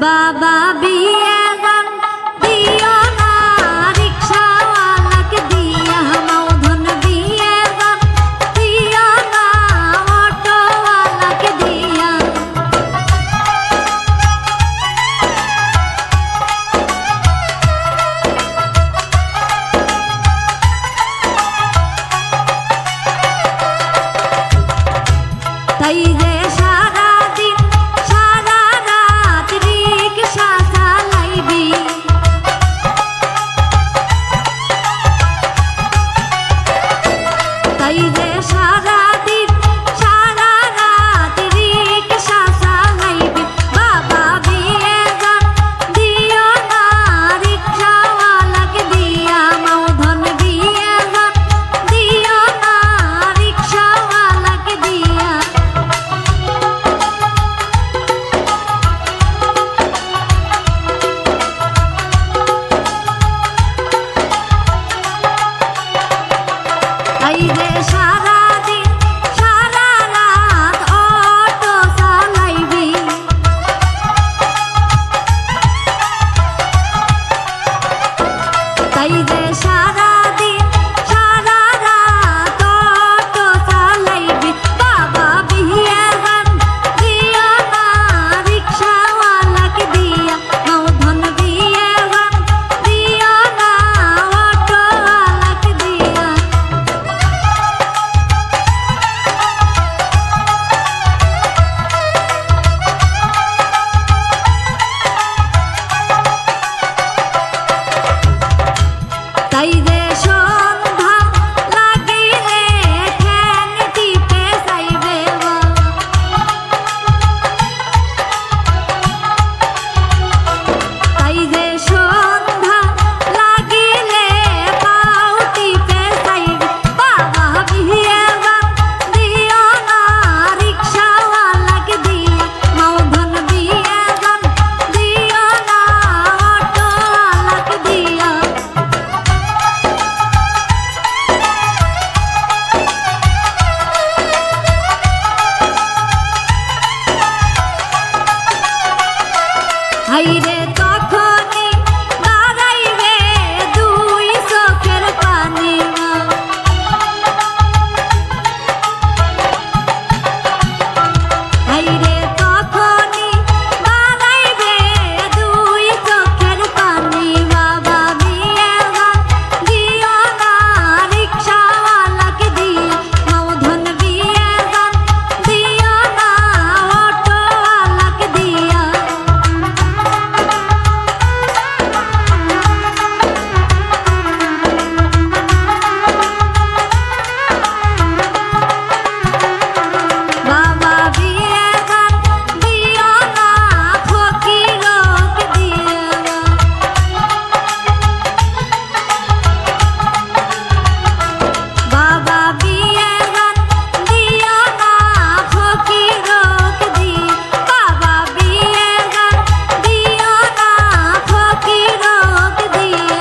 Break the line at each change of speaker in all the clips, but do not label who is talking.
বাবা বিয়ে গান দিও না রিকশাওয়ালাকে দিয়া, মৌধন বিয়ে গান দিও না অটোওয়ালাকে দিয়া। তাই যে সারাদিন সারা রাত রিকশা চালাইবি, তাই যে সারাদিন সারা রাত রিকশা চালাইবি। বাবা বিয়ে গান দিও না রিকশাওয়ালাকে দিয়া, মৌধন বিয়ে গান দিও না রিকশাওয়ালাকে দিয়া। এই যে সারাদিন সারা রাত অটো চালাইবি, তাই যে সারাদিন সারা রাত অটো চালাইবি। বাবা বিয়ে গান দিও না রিকশাওয়ালাকে দিয়া, মৌধন বিয়ে গান দিও না অটোওয়ালাকে দিয়া। তাই যে সন্ধ্যা লাগিলে ঠ্যাং টিপে যাইবে গো, তাই যে সন্ধ্যা লাগিলে পাও টিপে যাইবে। বাবা বিয়ে গান দিও না রিকশাওয়ালাকে দিয়া, মৌধন বিয়ে গান দিও না অটোওয়ালাকে দিয়া। হাইরে তখনই দাঁড়াইবে দুই চোখের পানি, হাইরে তখনই দাঁড়াইবে দুই চোখের পানি। বাবা বিয়ে গান দিও না রিকশাওয়ালাকে দিয়া, মৌধন বিয়ে গান দিও না অটোওয়ালাকে দিয়া। বাবা বিয়ে গান দিও না ফকিরকে দিয়া, বাবা বিয়ে গান দিও না ফকিরকে দিয়া, বাবা বিয়ে গান দিও না ফকিরকে দিয়া।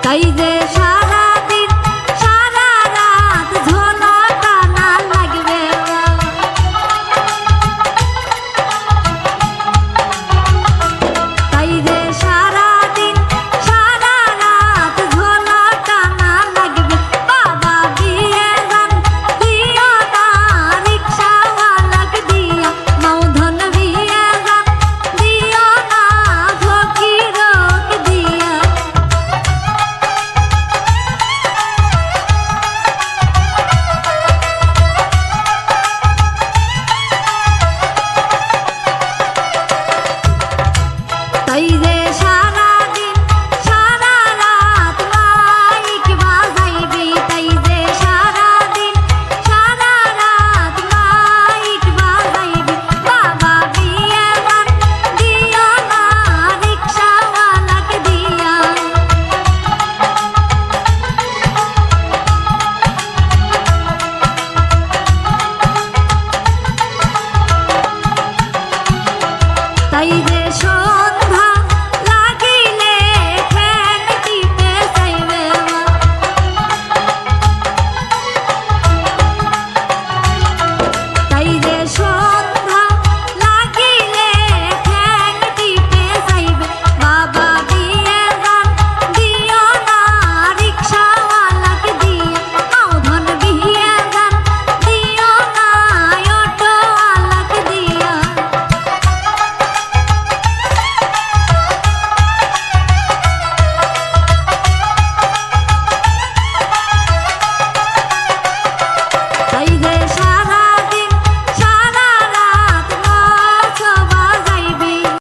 তাই যে